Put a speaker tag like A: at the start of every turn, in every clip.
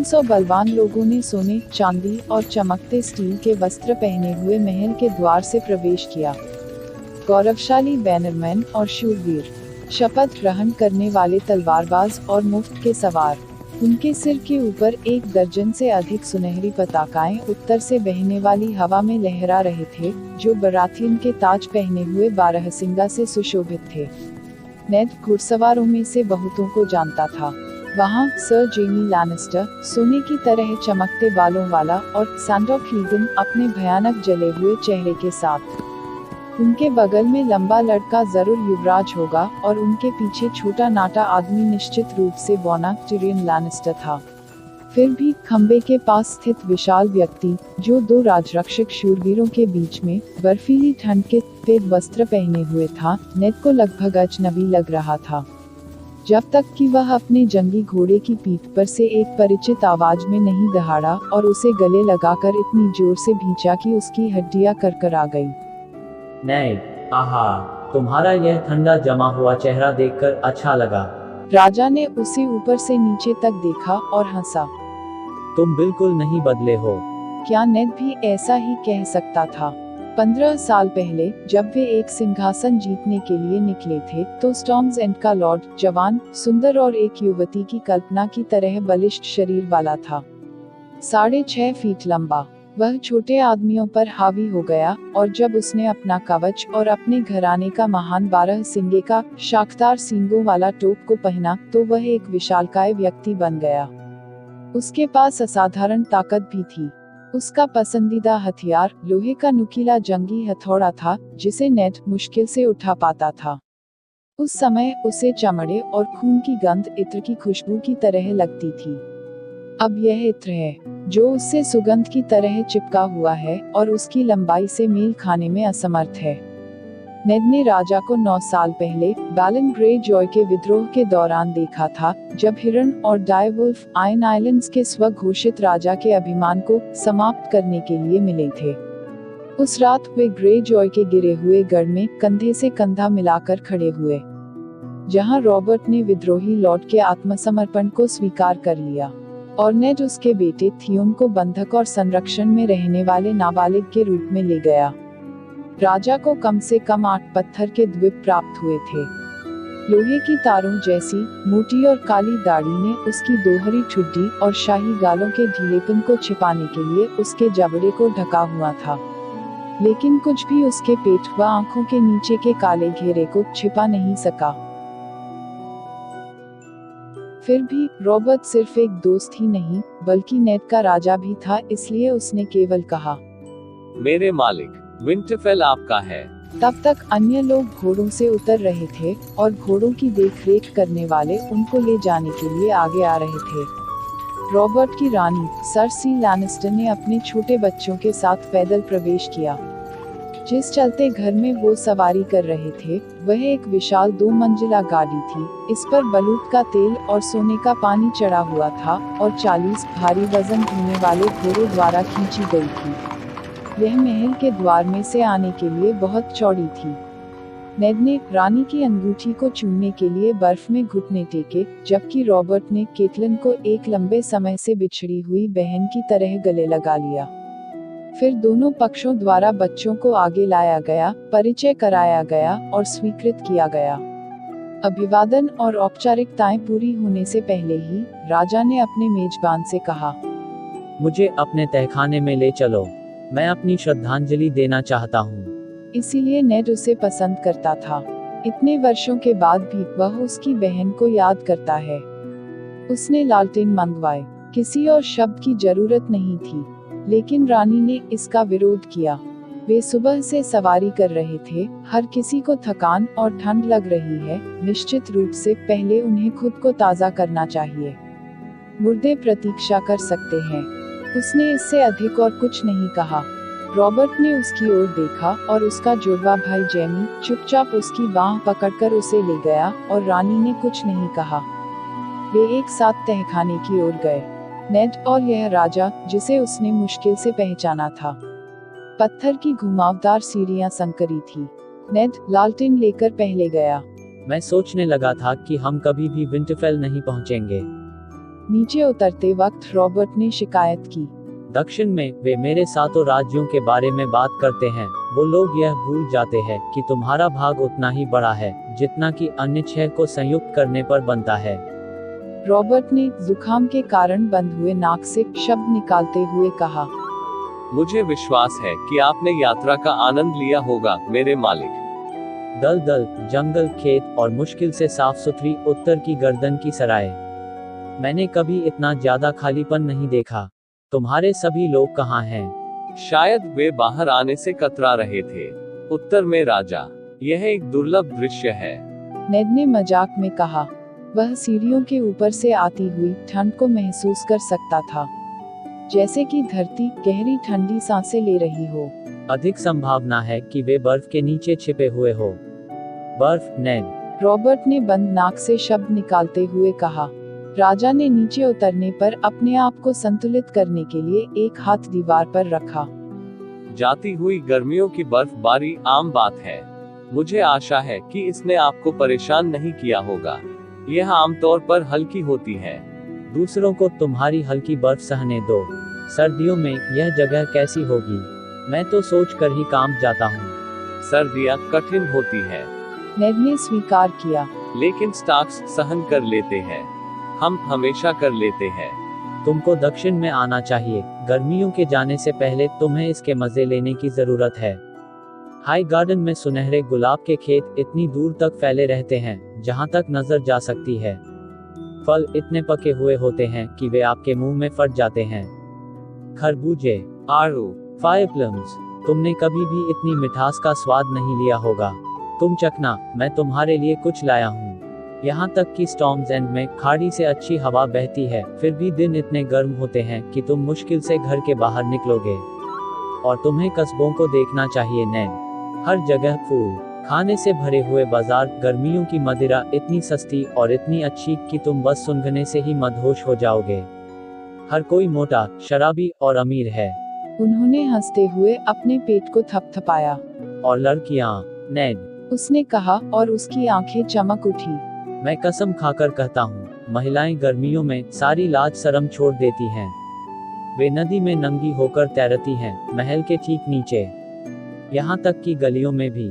A: 300 बलवान लोगों ने सोने, चांदी और चमकते स्टील के वस्त्र पहने हुए महल के द्वार से प्रवेश किया। गौरवशाली बैनरमैन और शूरवीर, शपथ ग्रहण करने वाले तलवारबाज और मुफ्त के सवार, उनके सिर के ऊपर 1 दर्जन से अधिक सुनहरी पताकाएं उत्तर से बहने वाली हवा में लहरा रहे थे, जो बराथियन के ताज पहने हुए 12 सिंगा से सुशोभित थे। नेड घुड़सवारों में से बहुतों को जानता था। वहाँ सर जेमी लैनिस्टर, सोने की तरह चमकते बालों वाला, और सैंडर क्लीगन अपने भयानक जले हुए चेहरे के साथ। उनके बगल में लंबा लड़का जरूर युवराज होगा, और उनके पीछे छोटा नाटा आदमी निश्चित रूप से बौना टिरियन लैनिस्टर था। फिर भी खंबे के पास स्थित विशाल व्यक्ति, जो 2 राजरक्षक शूरवीरों के बीच में बर्फीली ठंड के सफेद वस्त्र पहने हुए था, नेड को लगभग अजनबी लग रहा था। जब तक कि वह अपने जंगी घोड़े की पीठ पर से एक परिचित आवाज में नहीं दहाड़ा और उसे गले लगाकर इतनी जोर से भींचा कि उसकी हड्डियां करकर आ गई।
B: नेड, आहा, तुम्हारा यह ठंडा जमा हुआ चेहरा देखकर अच्छा लगा।
A: राजा ने उसे ऊपर से नीचे तक देखा और हंसा।
B: तुम बिल्कुल नहीं बदले हो।
A: क्या नेड भी ऐसा ही कह सकता था? 15 साल पहले जब वे एक सिंहासन जीतने के लिए निकले थे, तो स्टॉर्म्स एंड का लॉर्ड जवान, सुंदर और एक युवती की कल्पना की तरह बलिष्ठ शरीर वाला था। 6.5 फीट लंबा, वह छोटे आदमियों पर हावी हो गया, और जब उसने अपना कवच और अपने घराने का महान 12 सिंगे का शाखदार सींगों वाला टोप को पहना, तो वह एक विशालकाय व्यक्ति बन गया। उसके पास असाधारण ताकत भी थी। उसका पसंदीदा हथियार लोहे का नुकीला जंगी हथौड़ा था, जिसे नेड मुश्किल से उठा पाता था। उस समय उसे चमड़े और खून की गंध इत्र की खुशबू की तरह लगती थी। अब यह इत्र है, जो उससे सुगंध की तरह चिपका हुआ है और उसकी लंबाई से मेल खाने में असमर्थ है। नेड ने राजा को 9 साल पहले बैलन ग्रे जॉय के विद्रोह के दौरान देखा था, जब हिरन और डायवुल्फ आयन आइलैंड्स के स्वघोषित राजा के अभिमान को समाप्त करने के लिए मिले थे। उस रात वे ग्रे जॉय के गिरे हुए गढ़ में कंधे से कंधा मिलाकर खड़े हुए, जहां रॉबर्ट ने विद्रोही लॉर्ड के आत्मसमर्पण को स्वीकार कर लिया, और नेड उसके बेटे थियोन को बंधक और संरक्षण में रहने वाले नाबालिग के रूप में ले गया। राजा को कम से कम 8 पत्थर के द्वीप प्राप्त हुए थे। लोहे की तारों जैसी मोटी और काली दाढ़ी ने उसकी दोहरी ठुड्डी और शाही गालों के ढीलेपन को छिपाने के लिए उसके जबड़े को ढका हुआ था, लेकिन कुछ भी उसके पेट व आंखों के नीचे के काले घेरे को छिपा नहीं सका। फिर भी रॉबर्ट सिर्फ एक दोस्त ही नहीं, बल्कि नेड का राजा भी था, इसलिए उसने केवल कहा,
C: मेरे मालिक, विंटरफेल आपका है।
A: तब तक अन्य लोग घोड़ों से उतर रहे थे, और घोड़ों की देखरेख करने वाले उनको ले जाने के लिए आगे आ रहे थे। रॉबर्ट की रानी सरसी लैनिस्टर ने अपने छोटे बच्चों के साथ पैदल प्रवेश किया। जिस चलते घर में वो सवारी कर रहे थे, वह एक विशाल 2 मंजिला गाड़ी थी। इस पर बलूत का तेल और सोने का पानी चढ़ा हुआ था, और 40 भारी वजन ढोने वाले घोड़ों द्वारा खींची गई थी। यह महल के द्वार में से आने के लिए बहुत चौड़ी थी। नेड ने रानी की अंगूठी को चूमने के लिए बर्फ में घुटने टेके, जबकि रॉबर्ट ने केटलन को एक लंबे समय से बिछड़ी हुई बहन की तरह गले लगा लिया। फिर दोनों पक्षों द्वारा बच्चों को आगे लाया गया, परिचय कराया गया और स्वीकृत किया गया। अभिवादन और औपचारिकताएं पूरी होने से पहले ही राजा ने अपने मेजबान से कहा,
B: मुझे अपने तहखाने में ले चलो, मैं अपनी श्रद्धांजलि देना चाहता हूँ।
A: इसीलिए नेड उसे पसंद करता था। इतने वर्षों के बाद भी वह उसकी बहन को याद करता है। उसने लालटेन मंगवाए, किसी और शब्द की जरूरत नहीं थी, लेकिन रानी ने इसका विरोध किया। वे सुबह से सवारी कर रहे थे, हर किसी को थकान और ठंड लग रही है। निश्चित रूप से पहले उन्हें खुद को ताज़ा करना चाहिए। मुर्दे प्रतीक्षा कर सकते हैं। उसने इससे अधिक और कुछ नहीं कहा। रॉबर्ट ने उसकी ओर देखा, और उसका जुड़वा भाई जेमी चुपचाप उसकी बाह पकड़कर उसे ले गया, और रानी ने कुछ नहीं कहा। वे एक साथ तहखाने की ओर गए, नेड और यह राजा, जिसे उसने मुश्किल से पहचाना था। पत्थर की घुमावदार सीढ़ियां संकरी थी। नेड लालटेन लेकर पहले गया।
B: मैं सोचने लगा था कि हम कभी भी विंटरफेल नहीं पहुंचेंगे।
A: नीचे उतरते वक्त रॉबर्ट ने शिकायत की।
B: दक्षिण में वे मेरे सातों राज्यों के बारे में बात करते हैं। वो लोग यह भूल जाते हैं कि तुम्हारा भाग उतना ही बड़ा है जितना कि अन्य 6 को संयुक्त करने पर बनता है।
A: रॉबर्ट ने जुकाम के कारण बंद हुए नाक से शब्द निकालते हुए कहा,
C: मुझे विश्वास है कि आपने यात्रा का आनंद लिया होगा मेरे मालिक।
B: दलदल, जंगल, खेत और मुश्किल से साफ सुथरी उत्तर की गर्दन की सराय। मैंने कभी इतना ज्यादा खालीपन नहीं देखा। तुम्हारे सभी लोग कहाँ हैं?
C: शायद वे बाहर आने से कतरा रहे थे। उत्तर में राजा, यह एक दुर्लभ दृश्य है।
A: नेड ने मजाक में कहा। वह सीढ़ियों के ऊपर से आती हुई ठंड को महसूस कर सकता था, जैसे कि धरती गहरी ठंडी सांसें ले रही हो।
B: अधिक संभावना है कि वे बर्फ के नीचे छिपे हुए हो। बर्फ, नेड।
A: रॉबर्ट ने बंद नाक से शब्द निकालते हुए कहा। राजा ने नीचे उतरने पर अपने आप को संतुलित करने के लिए एक हाथ दीवार पर रखा।
C: जाती हुई गर्मियों की बर्फबारी आम बात है। मुझे आशा है कि इसने आपको परेशान नहीं किया होगा। यह आमतौर पर हल्की होती है।
B: दूसरों को तुम्हारी हल्की बर्फ सहने दो। सर्दियों में यह जगह कैसी होगी? मैं तो सोच कर ही काम जाता हूँ।
C: सर्दियाँ कठिन होती है।
A: नेड ने स्वीकार किया।
C: लेकिन स्टार्क्स सहन कर लेते हैं। हम हमेशा कर लेते हैं।
B: तुमको दक्षिण में आना चाहिए। गर्मियों के जाने से पहले तुम्हें इसके मजे लेने की जरूरत है। हाई गार्डन में सुनहरे गुलाब के खेत इतनी दूर तक फैले रहते हैं जहां तक नजर जा सकती है। फल इतने पके हुए होते हैं कि वे आपके मुंह में फट जाते हैं। खरबूजे, आड़ू, फायर प्लम्स, तुमने कभी भी इतनी मिठास का स्वाद नहीं लिया होगा। तुम चखना, मैं तुम्हारे लिए कुछ लाया हूँ। यहाँ तक कि स्टॉर्म्स एंड में खाड़ी से अच्छी हवा बहती है, फिर भी दिन इतने गर्म होते हैं कि तुम मुश्किल से घर के बाहर निकलोगे। और तुम्हें कस्बों को देखना चाहिए नेड। हर जगह फूल, खाने से भरे हुए बाजार, गर्मियों की मदिरा इतनी सस्ती और इतनी अच्छी कि तुम बस सूंघने से ही मदहोश हो जाओगे। हर कोई मोटा, शराबी और अमीर है।
A: उन्होंने हंसते हुए अपने पेट को थपथपाया।
B: और लड़कियां, नेड,
A: उसने कहा और उसकी आंखें चमक उठी।
B: मैं कसम खाकर कहता हूँ, महिलाएं गर्मियों में सारी लाज शर्म छोड़ देती हैं। वे नदी में नंगी होकर तैरती हैं, महल के ठीक नीचे। यहाँ तक कि गलियों में भी।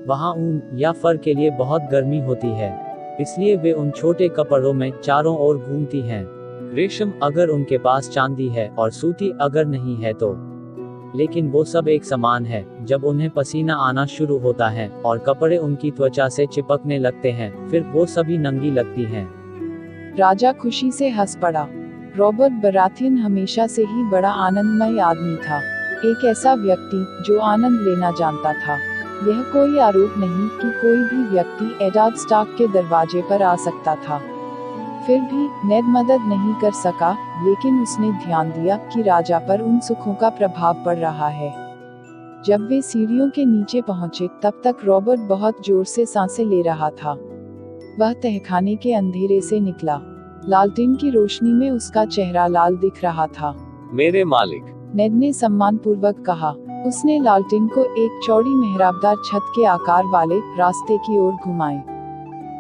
B: वहाँ ऊन या फर के लिए बहुत गर्मी होती है, इसलिए वे उन छोटे कपड़ों में चारों ओर घूमती हैं। रेशम अगर उनके पास चांदी है और सूती अगर नहीं है तो। लेकिन वो सब एक समान है। जब उन्हें पसीना आना शुरू होता है और कपड़े उनकी त्वचा से चिपकने लगते हैं, फिर वो सभी नंगी लगती हैं।
A: राजा खुशी से हंस पड़ा। रॉबर्ट बराथियन हमेशा से ही बड़ा आनंदमय आदमी था, एक ऐसा व्यक्ति जो आनंद लेना जानता था। यह कोई आरोप नहीं कि कोई भी व्यक्ति एडार्ड स्टार्क के दरवाजे पर आ सकता था। फिर भी नेड मदद नहीं कर सका, लेकिन उसने ध्यान दिया कि राजा पर उन सुखों का प्रभाव पड़ रहा है। जब वे सीढ़ियों के नीचे पहुंचे, तब तक रॉबर्ट बहुत जोर से सांसें ले रहा था। वह तहखाने के अंधेरे से निकला। लालटेन की रोशनी में उसका चेहरा लाल दिख रहा था।
C: मेरे मालिक,
A: नेड ने सम्मानपूर्वक कहा। उसने लालटेन को एक चौड़ी मेहराबदार छत के आकार वाले रास्ते की ओर घुमाए।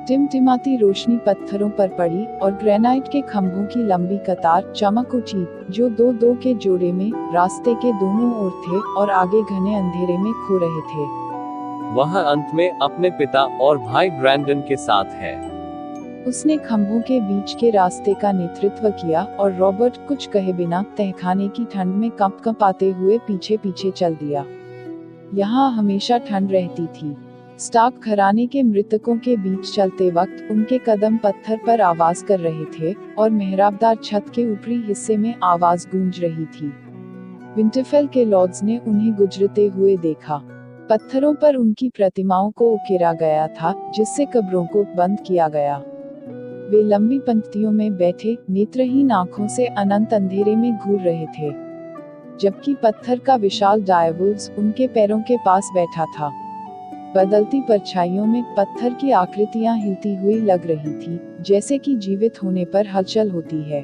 A: टिमटिमाती रोशनी पत्थरों पर पड़ी और ग्रेनाइट के खंभों की लंबी कतार चमक उठी, जो दो दो के जोड़े में रास्ते के दोनों ओर थे और आगे घने अंधेरे में खो रहे थे।
C: वह अंत में अपने पिता और भाई ब्रैंडन के साथ है।
A: उसने खंभों के बीच के रास्ते का नेतृत्व किया और रॉबर्ट कुछ कहे बिना तहखाने की ठंड में कंपकंपाते हुए पीछे पीछे चल दिया। यहाँ हमेशा ठंड रहती थी। स्टार्क घराने के मृतकों के बीच चलते वक्त उनके कदम पत्थर पर आवाज कर रहे थे और मेहराबदार छत के ऊपरी हिस्से में आवाज गूंज रही थी। विंटरफेल के लॉर्ड्स ने उन्हें गुजरते हुए देखा। पत्थरों पर उनकी प्रतिमाओं को उकेरा गया था, जिससे कब्रों को बंद किया गया। वे लंबी पंक्तियों में बैठे नेत्रहीन आंखों से अनंत अंधेरे में घूर रहे थे, जबकि पत्थर का विशाल डायवुल्स उनके पैरों के पास बैठा था। बदलती परछाइयों में पत्थर की आकृतियां हिलती हुई लग रही थी, जैसे कि जीवित होने पर हलचल होती है।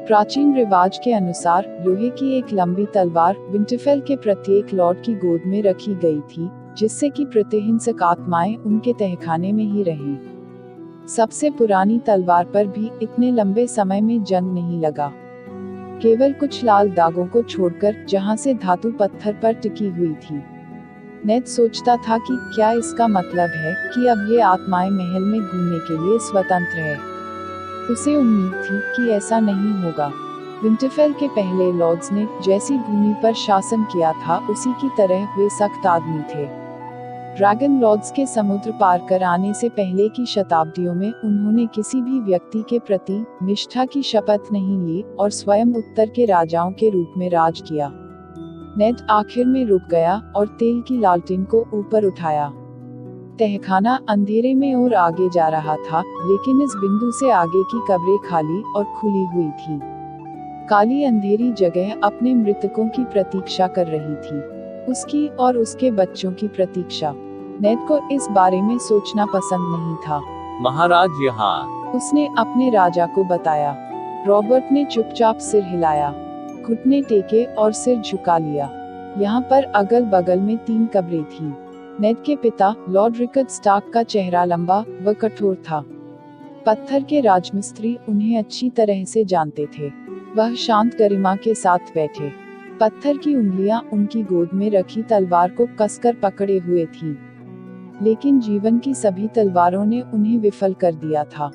A: प्राचीन रिवाज के अनुसार लोहे की एक लंबी तलवार विंटरफेल के प्रत्येक लॉर्ड की गोद में रखी गई थी, जिससे कि प्रतिहिंसक आत्माएं उनके तहखाने में ही रहें। सबसे पुरानी तलवार पर भी इतने लंबे समय में जंग नहीं लगा, केवल कुछ लाल दागों को छोड़कर जहां से धातु पत्थर पर टिकी हुई थी। नेड सोचता था कि क्या इसका मतलब है कि अब ये आत्माएं महल में घूमने के लिए स्वतंत्र है। उसे उम्मीद थी कि ऐसा नहीं होगा। विंटरफेल के पहले लॉर्ड्स ने जैसी भूमि पर शासन किया था उसी की तरह वे सख्त आदमी थे। ड्रैगन लॉर्ड्स के समुद्र पार कर आने से पहले की शताब्दियों में उन्होंने किसी भी व्यक्ति के प्रति निष्ठा की शपथ नहीं ली और स्वयं उत्तर के राजाओं के रूप में राज किया। नेड आखिर में रुक गया और तेल की लालटेन को ऊपर उठाया। तहखाना अंधेरे में और आगे जा रहा था, लेकिन इस बिंदु से आगे की कब्रें खाली और खुली हुई थी। काली अंधेरी जगह अपने मृतकों की प्रतीक्षा कर रही थी, उसकी और उसके बच्चों की प्रतीक्षा। नेड को इस बारे में सोचना पसंद नहीं था।
C: महाराज यहाँ,
A: उसने अपने राजा को बताया। रॉबर्ट ने चुपचाप सिर हिलाया, घुटने टेके और सिर झुका लिया। यहाँ पर अगल बगल में 3 कब्रें थीं। नेड के पिता लॉर्ड रिकर्ड स्टार्क का चेहरा लंबा व कठोर था। पत्थर के राजमिस्त्री उन्हें अच्छी तरह से जानते थे। वह शांत गरिमा के साथ बैठे, पत्थर की उंगलियां उनकी गोद में रखी तलवार को कसकर पकड़े हुए थीं। लेकिन जीवन की सभी तलवारों ने उन्हें विफल कर दिया था।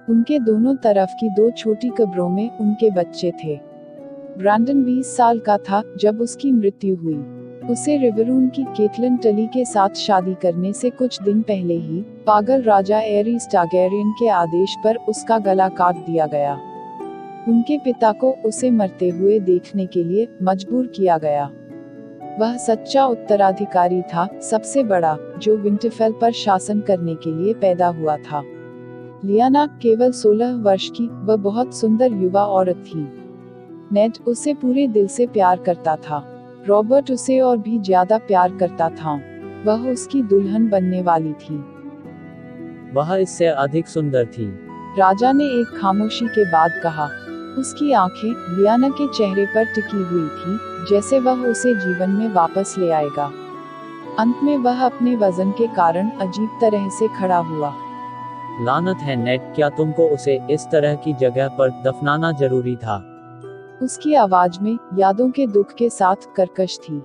A: उनके दोनों तरफ की 2 छोटी कब्रों में उनके बच्चे थे। ब्रैंडन 20 साल का था जब उसकी मृत्यु हुई। उसे रिवरून की केटलन टली के साथ शादी करने से कुछ दिन पहले ही पागल राजा एरिस टारगैरियन के आदेश पर उसका गला काट दिया गया। उनके पिता को उसे मरते हुए देखने के लिए मजबूर किया गया। वह सच्चा उत्तराधिकारी था, सबसे बड़ा, जो विंटरफेल पर शासन करने के लिए पैदा हुआ था। लियाना केवल 16 वर्ष की वह बहुत सुंदर युवा औरत थी। नेड उसे पूरे दिल से प्यार करता था। रॉबर्ट उसे और भी ज्यादा प्यार करता था। वह उसकी दुल्हन बनने वाली थी।
B: वह इससे अधिक सुंदर थी,
A: राजा ने एक खामोशी के बाद कहा। उसकी आंखें लियाना के चेहरे पर टिकी हुई थी, जैसे वह उसे जीवन में वापस ले आएगा। अंत में वह अपने वजन के कारण अजीब तरह से खड़ा हुआ।
B: लानत है नेड, क्या तुमको उसे इस तरह की जगह पर दफनाना जरूरी था?
A: उसकी आवाज में यादों के दुख के साथ कर्कश थी।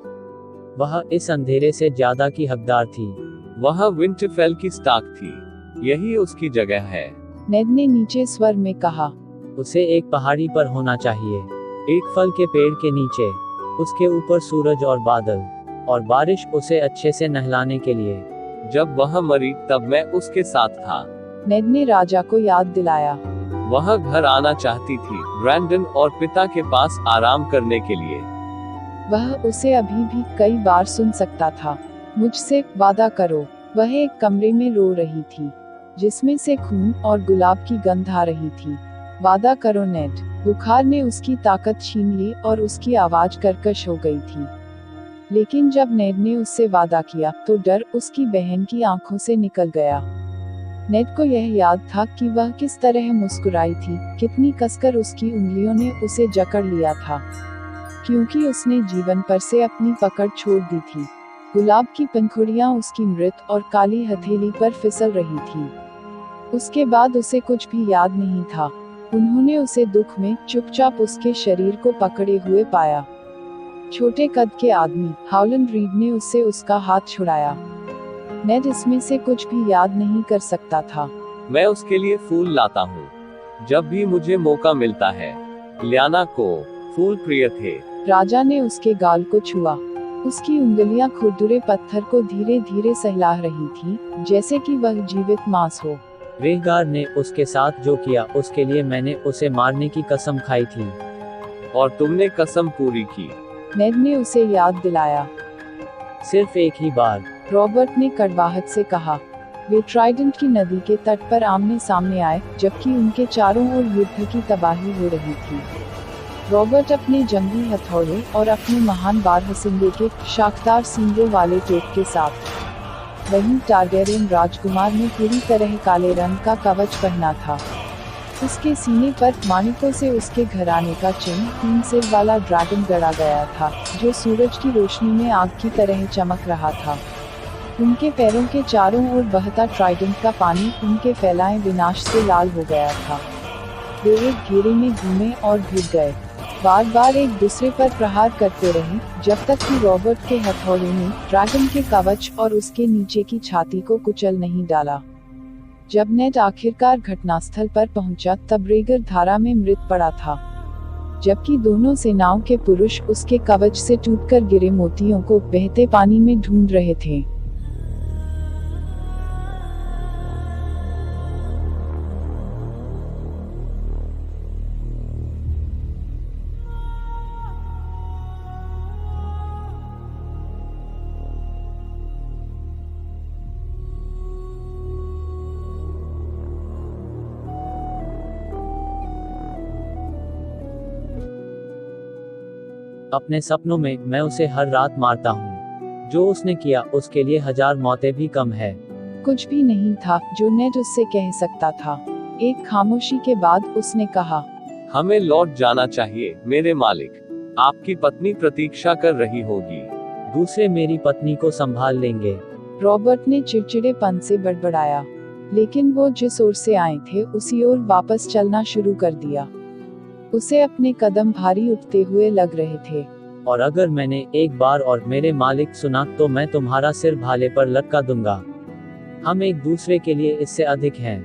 B: वह इस अंधेरे से ज्यादा की हकदार थी।
C: वह विंटरफेल की स्टार्क थी, यही उसकी जगह है।
A: नेड ने नीचे स्वर में कहा।
B: उसे एक पहाड़ी पर होना चाहिए, एक फल के पेड़ के नीचे, उसके ऊपर सूरज और बादल और बारिश उसे अच्छे से नहलाने के लिए।
C: जब वह मरी तब मैं उसके साथ था,
A: नेड ने राजा को याद दिलाया।
C: वह घर आना चाहती थी, ब्रैंडन और पिता के पास आराम करने के लिए।
A: वह उसे अभी भी कई बार सुन सकता था। मुझसे वादा करो। वह एक कमरे में रो रही थी, जिसमें से खून और गुलाब की गंध आ रही थी। वादा करो नेड। बुखार ने उसकी ताकत छीन ली और उसकी आवाज कर्कश हो गई थी। लेकिन जब नेड ने उससे वादा किया तो डर उसकी बहन की आंखों से निकल गया। नेड को यह याद था कि वह किस तरह मुस्कुराई थी, कितनी कसकर उसकी उंगलियों ने उसे जकड़ लिया था, क्योंकि उसने जीवन पर से अपनी पकड़ छोड़ दी थी। गुलाब की पंखुड़ियां उसकी मृत और काली हथेली पर फिसल रही थी। उसके बाद उसे कुछ भी याद नहीं था। उन्होंने उसे दुख में चुपचाप उसके शरीर को पकड़े हुए पाया। छोटे कद के आदमी हाउलैंड रीड ने उससे उसका हाथ छुड़ाया। नेड इसमें से कुछ भी याद नहीं कर सकता था।
C: मैं उसके लिए फूल लाता हूँ जब भी मुझे मौका मिलता है। लियाना को फूल प्रिय थे।
A: राजा ने उसके गाल को छुआ। उसकी उंगलियां खुरदुरे पत्थर को धीरे धीरे सहला रही थी, जैसे कि वह जीवित मांस हो।
B: रेहगार ने उसके साथ जो किया उसके लिए मैंने उसे मारने की कसम खाई थी।
C: और तुमने कसम पूरी की।
A: नेड ने उसे याद दिलाया।
B: सिर्फ एक ही बार,
A: रॉबर्ट ने कड़वाहट से कहा। वे ट्राइडेंट की नदी के तट पर आमने सामने आए, जबकि उनके चारों ओर युद्ध की तबाही हो रही थी। रॉबर्ट अपने जंगी हथौड़े और अपने महान बारहसिंगे के शाखदार सींगों वाले तोप के साथ। वहीं टारगैरियन राजकुमार ने पूरी तरह काले रंग का कवच पहना था। उसके सीने पर माणिकों से उसके घराने का चिन्ह 3 सिर वाला ड्रैगन गड़ा गया था, जो सूरज की रोशनी में आग की तरह चमक रहा था। उनके पैरों के चारों ओर बहता ट्राइडेंट का पानी उनके फैलाए विनाश से लाल हो गया था। वे एक घेरे में घूमे और भिड़ गए, बार बार एक दूसरे पर प्रहार करते रहे, जब तक कि रॉबर्ट के हथौड़े ने ड्रैगन के कवच और उसके नीचे की छाती को कुचल नहीं डाला। जब नेड आखिरकार घटनास्थल पर पहुंचा, तब रेगर धारा में मृत पड़ा था, जबकि दोनों सेनाओं के पुरुष उसके कवच से टूटकर गिरे मोतियों को बहते पानी में ढूंढ रहे थे।
B: अपने सपनों में मैं उसे हर रात मारता हूँ। जो उसने किया उसके लिए 1000 मौतें भी कम है।
A: कुछ भी नहीं था जो नेड उससे कह सकता था। एक खामोशी के बाद उसने कहा,
C: हमें लौट जाना चाहिए मेरे मालिक। आपकी पत्नी प्रतीक्षा कर रही होगी।
B: दूसरे मेरी पत्नी को संभाल लेंगे।
A: रॉबर्ट ने चिड़चिड़ेपन से बड़बड़ाया, लेकिन वो जिस ओर से आए थे उसी ओर वापस चलना शुरू कर दिया। उसे अपने कदम भारी उठते हुए लग रहे थे।
B: और अगर मैंने एक बार और मेरे मालिक सुना तो मैं तुम्हारा सिर भाले पर लटका दूंगा। हम एक दूसरे के लिए इससे अधिक हैं।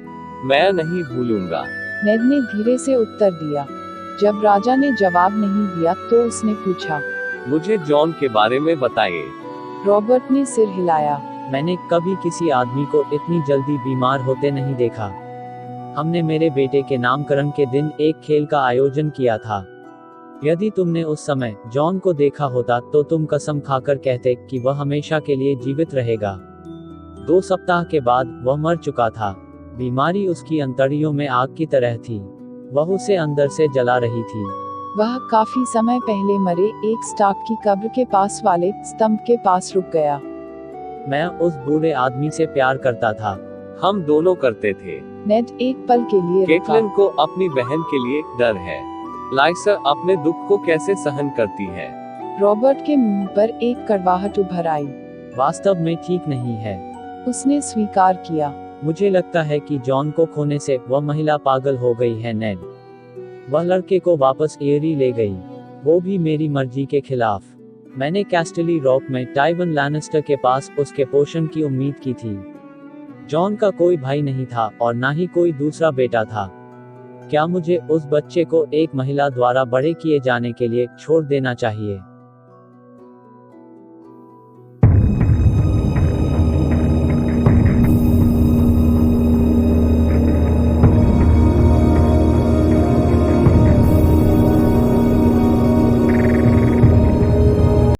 C: मैं नहीं भूलूंगा,
A: नेड ने धीरे से उत्तर दिया। जब राजा ने जवाब नहीं दिया तो उसने पूछा,
C: मुझे जॉन के बारे में बताइए।
A: रॉबर्ट ने सिर हिलाया।
B: मैंने कभी किसी आदमी को इतनी जल्दी बीमार होते नहीं देखा। हमने मेरे बेटे के नामकरण के दिन एक खेल का आयोजन किया था। यदि तुमने उस समय जॉन को देखा होता तो तुम कसम खाकर कहते कि वह हमेशा के लिए जीवित रहेगा। 2 सप्ताह के बाद वह मर चुका था। बीमारी उसकी अंतड़ियों में आग की तरह थी। वह उसे अंदर से जला रही थी।
A: वह काफी समय पहले मरे एक स्टार्क की कब्र के पास वाले स्तंभ के पास रुक गया।
B: मैं उस बूढ़े आदमी से प्यार करता था।
C: हम दोनों करते थे।
A: नेड एक पल के लिए रुका।
C: केटलिन को अपनी बहन के लिए डर है। लाइसा अपने दुख को कैसे सहन करती है।
A: रॉबर्ट के मुंह पर एक कड़वाहट उभर आई।
B: वास्तव में ठीक नहीं है,
A: उसने स्वीकार किया।
B: मुझे लगता है कि जॉन को खोने से वह महिला पागल हो गई है नेड। वह लड़के को वापस एरी ले गई, वो भी मेरी मर्जी के खिलाफ। मैंने कैस्टली रॉक में टाइवन लैनिस्टर के पास उसके पोषण की उम्मीद की थी। जॉन का कोई भाई नहीं था और ना ही कोई दूसरा बेटा था। क्या मुझे उस बच्चे को एक महिला द्वारा बड़े किए जाने के लिए छोड़ देना चाहिए?